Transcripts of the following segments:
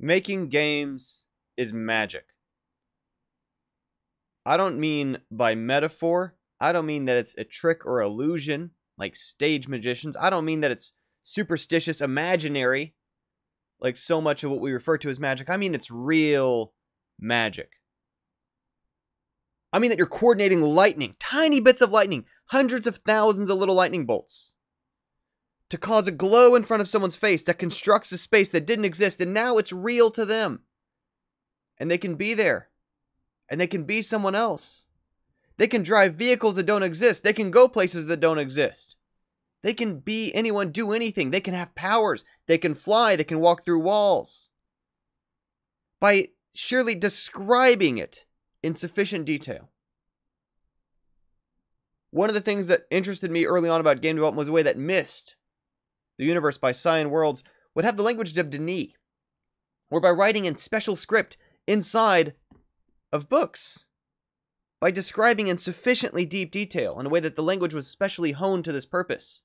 Making games is magic. I don't mean by metaphor. I don't mean that it's a trick or illusion like stage magicians. I don't mean that it's superstitious, imaginary, like so much of what we refer to as magic. I mean it's real magic. I mean that you're coordinating lightning, tiny bits of lightning, hundreds of thousands of little lightning bolts, to cause a glow in front of someone's face that constructs a space that didn't exist, and now it's real to them. And they can be there. And they can be someone else. They can drive vehicles that don't exist. They can go places that don't exist. They can be anyone, do anything. They can have powers. They can fly. They can walk through walls. By surely describing it in sufficient detail. One of the things that interested me early on about game development was a way that Myst, the universe by Cyan Worlds, would have the language of Denis, or by writing in special script inside of books, by describing in sufficiently deep detail in a way that the language was specially honed to this purpose.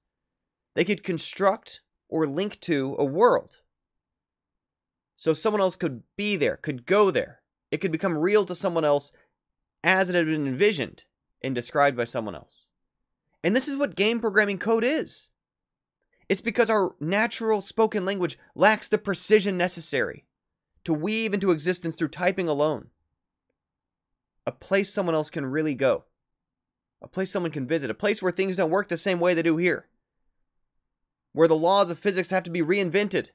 They could construct or link to a world. So someone else could be there, could go there. It could become real to someone else as it had been envisioned and described by someone else. And this is what game programming code is. It's because our natural spoken language lacks the precision necessary to weave into existence through typing alone. A place someone else can really go. A place someone can visit. A place where things don't work the same way they do here. Where the laws of physics have to be reinvented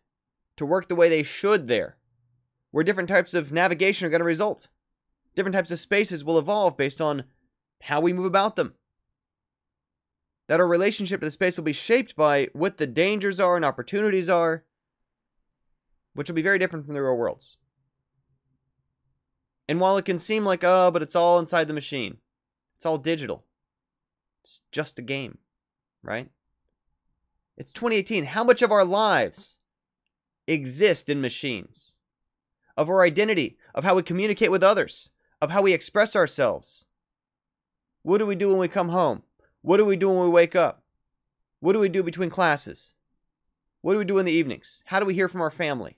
to work the way they should there. Where different types of navigation are going to result. Different types of spaces will evolve based on how we move about them. That our relationship to the space will be shaped by what the dangers are and opportunities are, which will be very different from the real worlds. And while it can seem like, oh, but it's all inside the machine. It's all digital. It's just a game, right? It's 2018. How much of our lives exist in machines? Of our identity, of how we communicate with others, of how we express ourselves. What do we do when we come home? What do we do when we wake up? What do we do between classes? What do we do in the evenings? How do we hear from our family?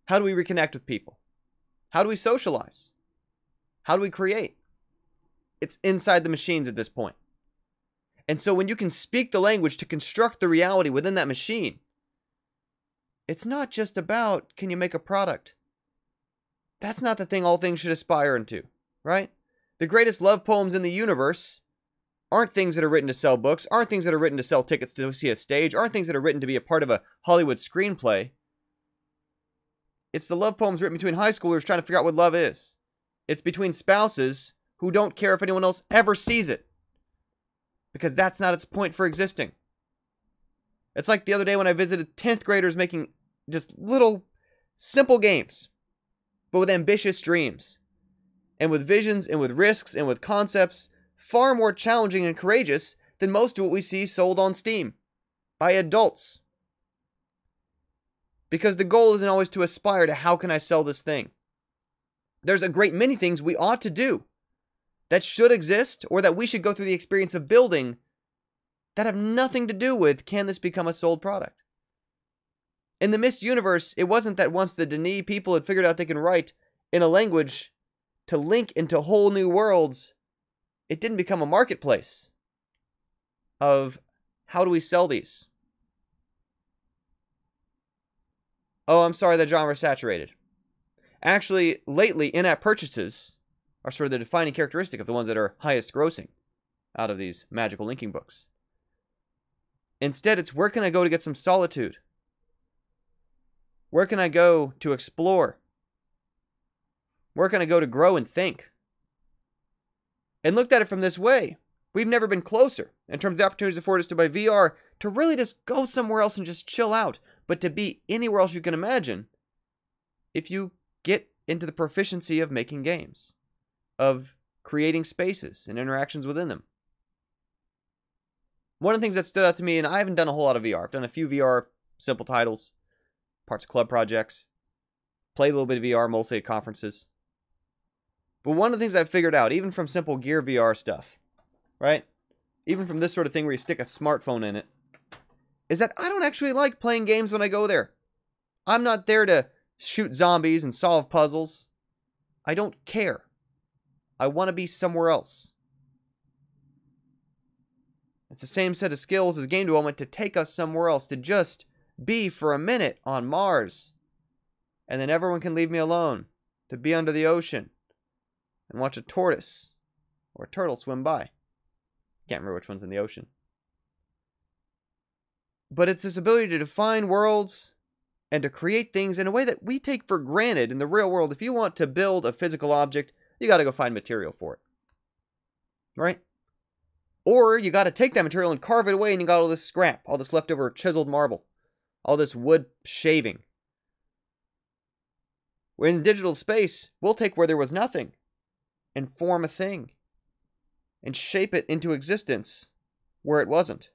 How do we reconnect with people? How do we socialize? How do we create? It's inside the machines at this point. And so when you can speak the language to construct the reality within that machine, it's not just about, can you make a product? That's not the thing all things should aspire into, right? The greatest love poems in the universe aren't things that are written to sell books, aren't things that are written to sell tickets to see a stage, aren't things that are written to be a part of a Hollywood screenplay. It's the love poems written between high schoolers trying to figure out what love is. It's between spouses who don't care if anyone else ever sees it. Because that's not its point for existing. It's like the other day when I visited 10th graders making just little simple games, but with ambitious dreams, and with visions, and with risks, and with concepts far more challenging and courageous than most of what we see sold on Steam by adults. Because the goal isn't always to aspire to how can I sell this thing. There's a great many things we ought to do that should exist or that we should go through the experience of building that have nothing to do with can this become a sold product. In the Myst universe, it wasn't that once the Denis people had figured out they can write in a language to link into whole new worlds, it didn't become a marketplace of how do we sell these? Oh, I'm sorry, that genre is saturated. Actually, lately, in-app purchases are sort of the defining characteristic of the ones that are highest grossing out of these magical linking books. Instead, it's where can I go to get some solitude? Where can I go to explore? Where can I go to grow and think? And looked at it from this way, we've never been closer in terms of the opportunities afforded us to buy VR to really just go somewhere else and just chill out, but to be anywhere else you can imagine if you get into the proficiency of making games, of creating spaces and interactions within them. One of the things that stood out to me, and I haven't done a whole lot of VR. I've done a few VR simple titles, parts of club projects, played a little bit of VR, mostly at conferences. But one of the things I've figured out, even from simple Gear VR stuff, right? Even from this sort of thing where you stick a smartphone in it, is that I don't actually like playing games when I go there. I'm not there to shoot zombies and solve puzzles. I don't care. I want to be somewhere else. It's the same set of skills as game development to take us somewhere else, to just be for a minute on Mars. And then everyone can leave me alone, to be under the ocean and watch a tortoise or a turtle swim by. Can't remember which one's in the ocean. But it's this ability to define worlds and to create things in a way that we take for granted in the real world. If you want to build a physical object, you got to go find material for it. Right? Or you got to take that material and carve it away, and you got all this scrap, all this leftover chiseled marble, all this wood shaving. Where in digital space, we'll take where there was nothing and form a thing and shape it into existence where it wasn't,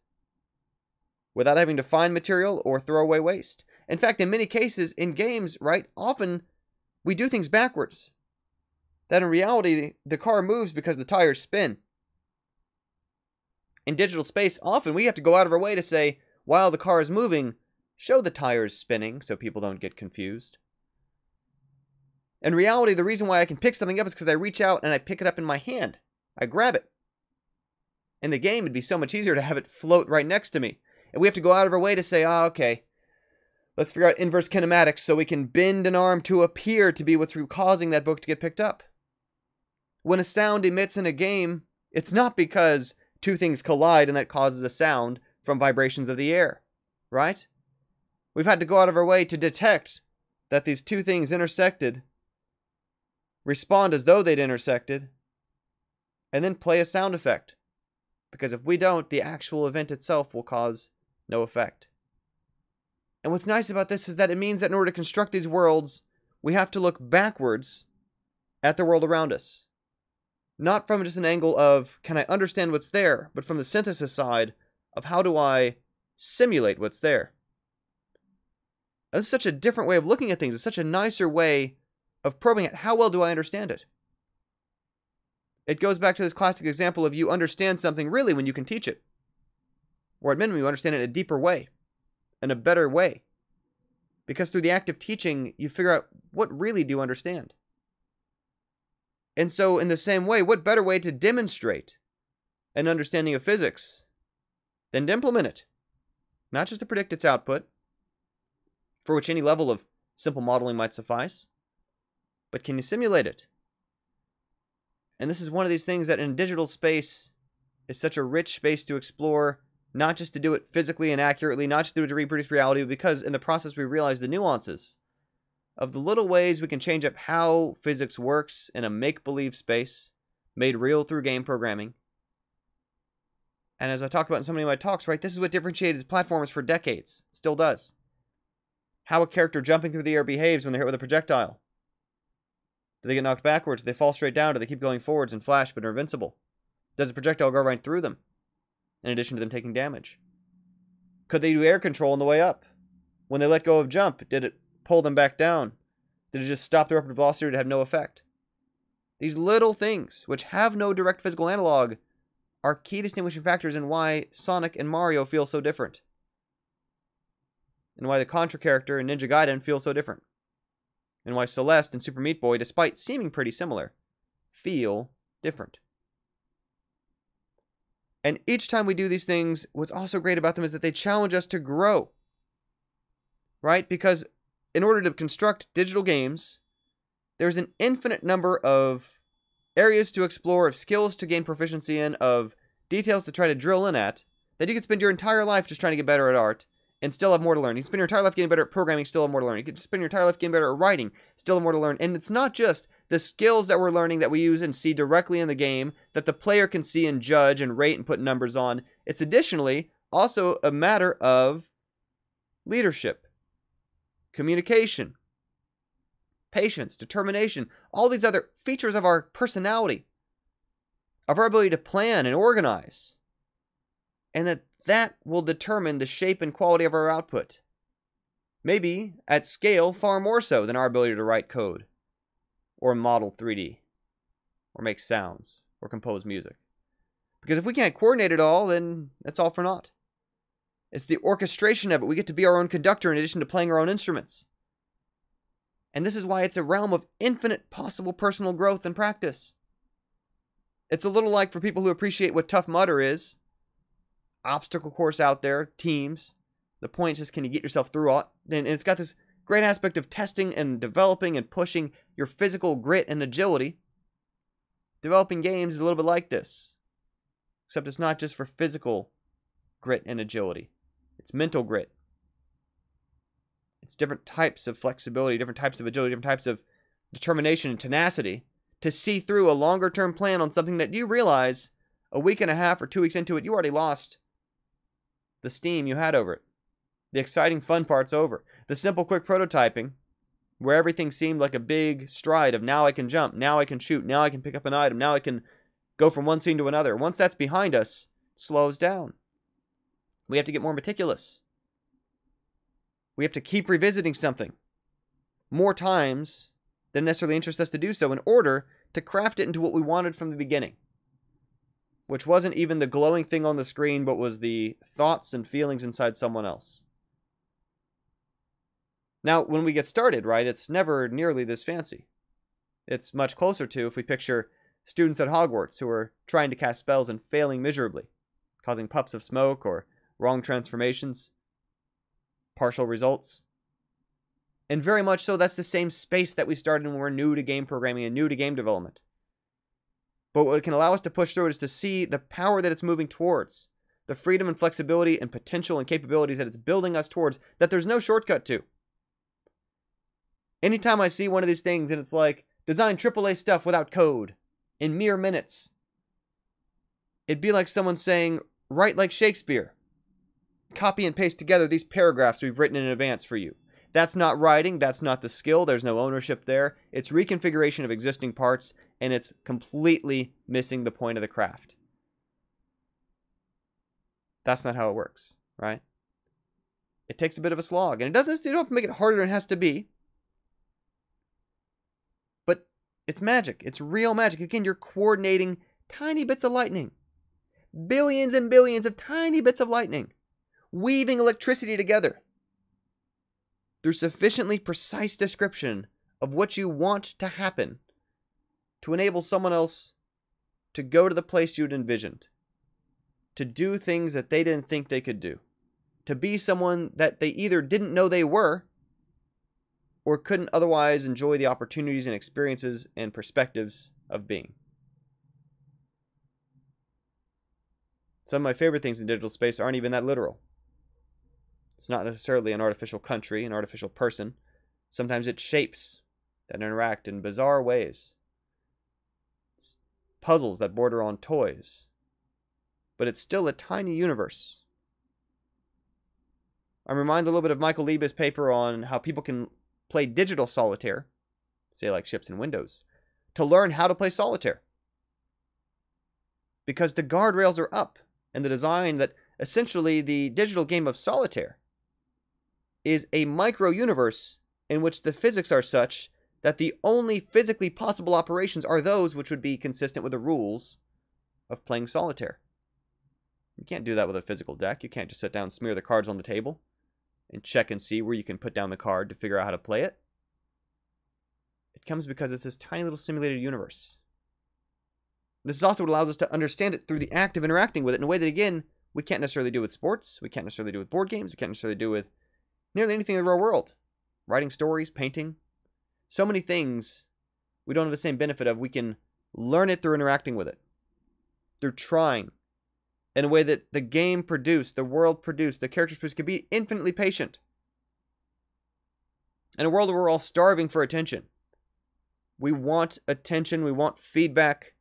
without having to find material or throw away waste. In fact, in many cases, in games, right, often we do things backwards. That in reality, the car moves because the tires spin. In digital space, often we have to go out of our way to say, while the car is moving, show the tires spinning so people don't get confused. In reality, the reason why I can pick something up is because I reach out and I pick it up in my hand. I grab it. In the game, it'd be so much easier to have it float right next to me. And we have to go out of our way to say, okay, let's figure out inverse kinematics so we can bend an arm to appear to be what's causing that book to get picked up. When a sound emits in a game, it's not because two things collide and that causes a sound from vibrations of the air, right? We've had to go out of our way to detect that these two things intersected, respond as though they'd intersected, and then play a sound effect. Because if we don't, the actual event itself will cause no effect. And what's nice about this is that it means that in order to construct these worlds, we have to look backwards at the world around us. Not from just an angle of, can I understand what's there, but from the synthesis side of how do I simulate what's there. This is such a different way of looking at things. It's such a nicer way of probing it. How well do I understand it? It goes back to this classic example of you understand something really when you can teach it. Or at minimum, you understand it in a deeper way, in a better way. Because through the act of teaching, you figure out what really do you understand. And so in the same way, what better way to demonstrate an understanding of physics than to implement it? Not just to predict its output, for which any level of simple modeling might suffice, but can you simulate it? And this is one of these things that in digital space is such a rich space to explore, not just to do it physically and accurately, not just to do it to reproduce reality, but because in the process we realize the nuances of the little ways we can change up how physics works in a make-believe space, made real through game programming. And as I talked about in so many of my talks, right, this is what differentiated platformers for decades. It still does. How a character jumping through the air behaves when they're hit with a projectile. Do they get knocked backwards? Do they fall straight down? Do they keep going forwards and flash but are invincible? Does the projectile go right through them, in addition to them taking damage? Could they do air control on the way up? When they let go of jump, did it pull them back down? Did it just stop their upward velocity or did it have no effect? These little things, which have no direct physical analog, are key distinguishing factors in why Sonic and Mario feel so different. And why the Contra character in Ninja Gaiden feels so different. And why Celeste and Super Meat Boy, despite seeming pretty similar, feel different. And each time we do these things, what's also great about them is that they challenge us to grow. Right? Because in order to construct digital games, there's an infinite number of areas to explore, of skills to gain proficiency in, of details to try to drill in at, that you can spend your entire life just trying to get better at art, and still have more to learn. You can spend your entire life getting better at programming, still have more to learn. You can spend your entire life getting better at writing, still have more to learn. And it's not just the skills that we're learning that we use and see directly in the game, that the player can see and judge and rate and put numbers on. It's additionally also a matter of leadership, communication, patience, determination, all these other features of our personality, of our ability to plan and organize. And that will determine the shape and quality of our output. Maybe, at scale, far more so than our ability to write code, or model 3D, or make sounds, or compose music. Because if we can't coordinate it all, then that's all for naught. It's the orchestration of it. We get to be our own conductor in addition to playing our own instruments. And this is why it's a realm of infinite possible personal growth and practice. It's a little like, for people who appreciate what Tough Mudder is, obstacle course out there, teams. The point is just, can you get yourself through it? And it's got this great aspect of testing and developing and pushing your physical grit and agility. Developing games is a little bit like this. Except it's not just for physical grit and agility. It's mental grit. It's different types of flexibility, different types of agility, different types of determination and tenacity to see through a longer term plan on something that you realize a week and a half or 2 weeks into it, you already lost the steam you had over it. The exciting fun part's over. The simple quick prototyping, where everything seemed like a big stride of, now I can jump, now I can shoot, now I can pick up an item, now I can go from one scene to another. Once that's behind us, it slows down. We have to get more meticulous. We have to keep revisiting something more times than necessarily interests us to do so in order to craft it into what we wanted from the beginning. Which wasn't even the glowing thing on the screen, but was the thoughts and feelings inside someone else. Now, when we get started, right, it's never nearly this fancy. It's much closer to, if we picture students at Hogwarts who are trying to cast spells and failing miserably, causing puffs of smoke or wrong transformations, partial results. And very much so, that's the same space that we started when we're new to game programming and new to game development. But what can allow us to push through it is to see the power that it's moving towards, the freedom and flexibility and potential and capabilities that it's building us towards, that there's no shortcut to. Anytime I see one of these things and it's like, design AAA stuff without code in mere minutes, it'd be like someone saying, write like Shakespeare. Copy and paste together these paragraphs we've written in advance for you. That's not writing, that's not the skill, there's no ownership there. It's reconfiguration of existing parts, and it's completely missing the point of the craft. That's not how it works, right? It takes a bit of a slog, and you don't have to make it harder than it has to be. But it's magic. It's real magic. Again, you're coordinating tiny bits of lightning. Billions and billions of tiny bits of lightning. Weaving electricity together through sufficiently precise description of what you want to happen to enable someone else to go to the place you'd envisioned, to do things that they didn't think they could do, to be someone that they either didn't know they were or couldn't otherwise enjoy the opportunities and experiences and perspectives of being. Some of my favorite things in digital space aren't even that literal. It's not necessarily an artificial country, an artificial person. Sometimes it's shapes that interact in bizarre ways. It's puzzles that border on toys. But it's still a tiny universe. I'm reminded a little bit of Michael Liebe's paper on how people can play digital solitaire, say like ships in Windows, to learn how to play solitaire. Because the guardrails are up, and the design that essentially the digital game of solitaire is a micro-universe in which the physics are such that the only physically possible operations are those which would be consistent with the rules of playing solitaire. You can't do that with a physical deck. You can't just sit down and smear the cards on the table and check and see where you can put down the card to figure out how to play it. It comes because it's this tiny little simulated universe. This is also what allows us to understand it through the act of interacting with it in a way that, again, we can't necessarily do with sports. We can't necessarily do with board games. We can't necessarily do with nearly anything in the real world. Writing stories, painting. So many things we don't have the same benefit of. We can learn it through interacting with it. Through trying. In a way that the game produced, the world produced, the characters produced, can be infinitely patient. In a world where we're all starving for attention. We want attention. We want feedback.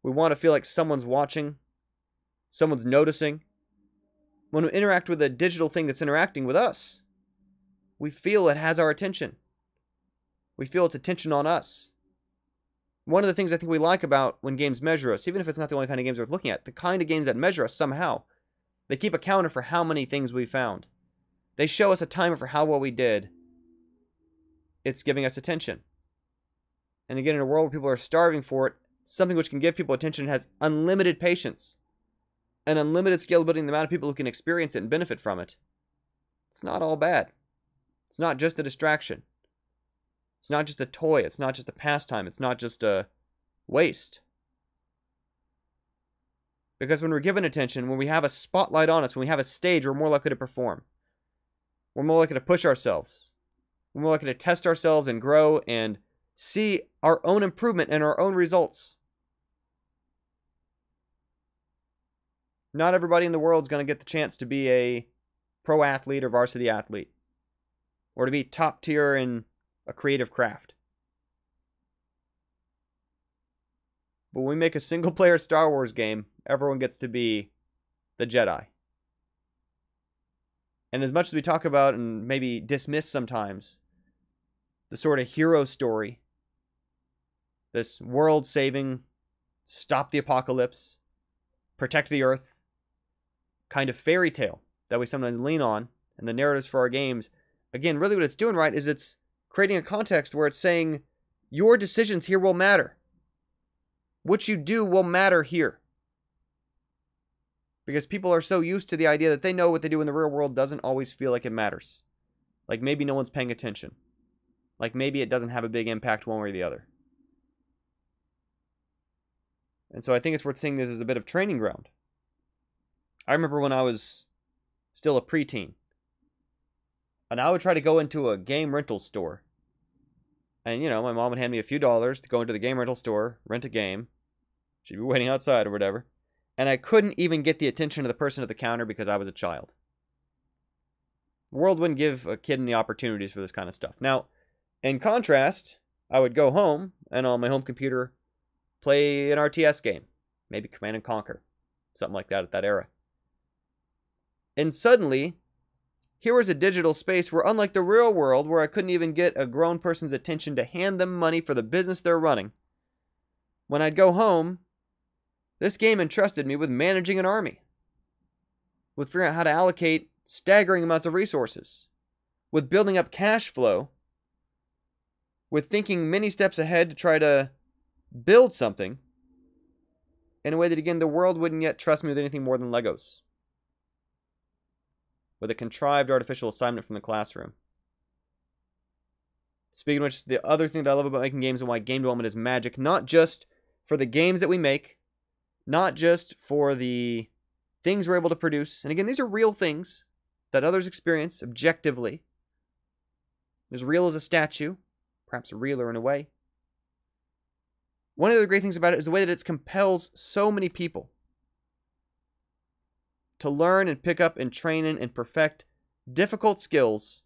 We want to feel like someone's watching. Someone's noticing. When we interact with a digital thing that's interacting with us, we feel it has our attention. We feel its attention on us. One of the things I think we like about when games measure us, even if it's not the only kind of games worth looking at, the kind of games that measure us somehow, they keep a counter for how many things we found. They show us a timer for how well we did. It's giving us attention. And again, in a world where people are starving for it, something which can give people attention has unlimited patience and unlimited scalability in the amount of people who can experience it and benefit from it. It's not all bad. It's not just a distraction. It's not just a toy. It's not just a pastime. It's not just a waste. Because when we're given attention, when we have a spotlight on us, when we have a stage, we're more likely to perform. We're more likely to push ourselves. We're more likely to test ourselves and grow and see our own improvement and our own results. Not everybody in the world is going to get the chance to be a pro athlete or varsity athlete, or to be top tier in a creative craft. But when we make a single player Star Wars game, everyone gets to be the Jedi. And as much as we talk about and maybe dismiss sometimes the sort of hero story, this world-saving, stop the apocalypse, protect the earth kind of fairy tale that we sometimes lean on in the narratives for our games, again, really what it's doing, right, is it's creating a context where it's saying your decisions here will matter. What you do will matter here. Because people are so used to the idea that they know what they do in the real world doesn't always feel like it matters. Like maybe no one's paying attention. Like maybe it doesn't have a big impact one way or the other. And so I think it's worth seeing this as a bit of training ground. I remember when I was still a preteen, and I would try to go into a game rental store. And, you know, my mom would hand me a few dollars to go into the game rental store, rent a game. She'd be waiting outside or whatever. And I couldn't even get the attention of the person at the counter because I was a child. The world wouldn't give a kid any opportunities for this kind of stuff. Now, in contrast, I would go home and on my home computer play an RTS game. Maybe Command and Conquer. Something like that at that era. And suddenly, here was a digital space where, unlike the real world, where I couldn't even get a grown person's attention to hand them money for the business they're running, when I'd go home, this game entrusted me with managing an army, with figuring out how to allocate staggering amounts of resources, with building up cash flow, with thinking many steps ahead to try to build something in a way that, again, the world wouldn't yet trust me with anything more than Legos, with a contrived artificial assignment from the classroom. Speaking of which, the other thing that I love about making games and why game development is magic, not just for the games that we make, not just for the things we're able to produce. And again, these are real things that others experience objectively. As real as a statue, perhaps realer in a way. One of the great things about it is the way that it compels so many people to learn and pick up and train in and perfect difficult skills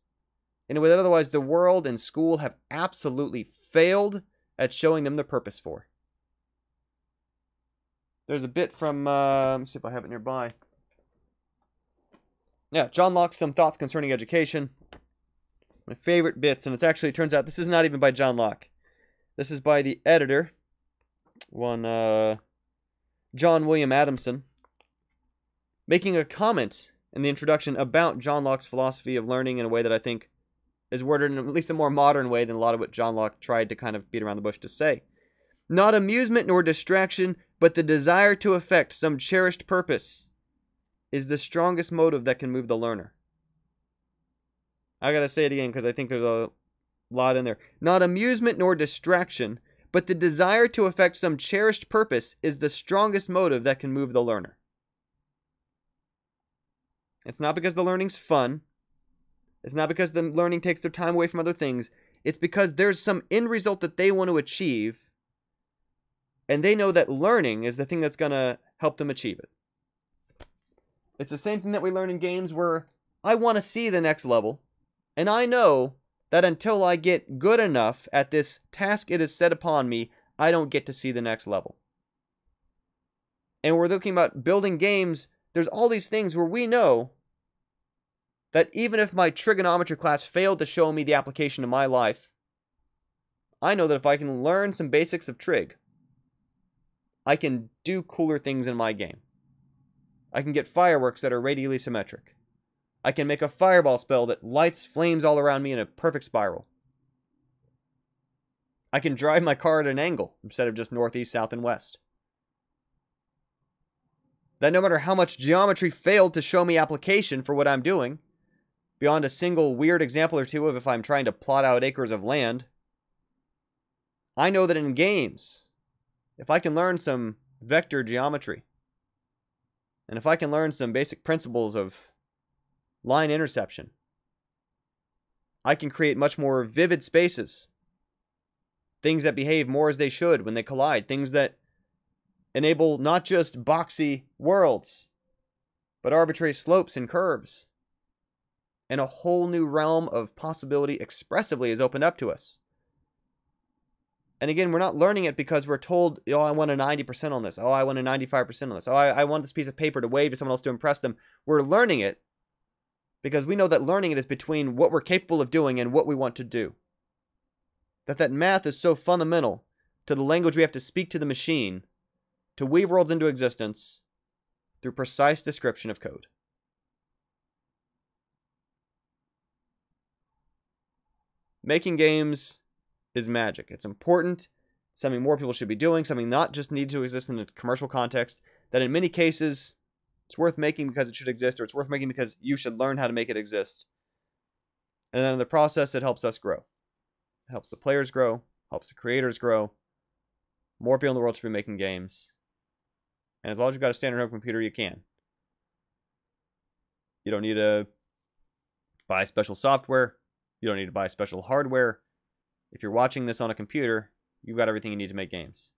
in a way that otherwise the world and school have absolutely failed at showing them the purpose for. There's a bit from, let me see if I have it nearby. Yeah, John Locke's Some Thoughts Concerning Education. My favorite bits, and it turns out this is not even by John Locke. This is by the editor, John William Adamson, making a comment in the introduction about John Locke's philosophy of learning in a way that I think is worded in at least a more modern way than a lot of what John Locke tried to kind of beat around the bush to say. Not amusement nor distraction, but the desire to effect some cherished purpose is the strongest motive that can move the learner. I gotta say it again because I think there's a lot in there. Not amusement nor distraction, but the desire to effect some cherished purpose is the strongest motive that can move the learner. It's not because the learning's fun. It's not because the learning takes their time away from other things. It's because there's some end result that they want to achieve, and they know that learning is the thing that's going to help them achieve it. It's the same thing that we learn in games where I want to see the next level, and I know that until I get good enough at this task it is set upon me, I don't get to see the next level. And we're looking about building games. There's all these things where we know that even if my trigonometry class failed to show me the application in my life, I know that if I can learn some basics of trig, I can do cooler things in my game. I can get fireworks that are radially symmetric. I can make a fireball spell that lights flames all around me in a perfect spiral. I can drive my car at an angle instead of just northeast, south, and west. That no matter how much geometry failed to show me application for what I'm doing, beyond a single weird example or two of if I'm trying to plot out acres of land, I know that in games, if I can learn some vector geometry, and if I can learn some basic principles of line interception, I can create much more vivid spaces. Things that behave more as they should when they collide. Things that enable not just boxy worlds, but arbitrary slopes and curves. And a whole new realm of possibility expressively is opened up to us. And again, we're not learning it because we're told, oh, I want a 90% on this. Oh, I want a 95% on this. Oh, I want this piece of paper to wave to someone else to impress them. We're learning it because we know that learning it is between what we're capable of doing and what we want to do. That math is so fundamental to the language we have to speak to the machine to weave worlds into existence through precise description of code. Making games is magic. It's important, something more people should be doing, something not just need to exist in a commercial context, that in many cases it's worth making because it should exist, or it's worth making because you should learn how to make it exist. And then in the process, it helps us grow. It helps the players grow, helps the creators grow. More people in the world should be making games. And as long as you've got a standard home computer, you can. You don't need to buy special software. You don't need to buy special hardware. If you're watching this on a computer, you've got everything you need to make games.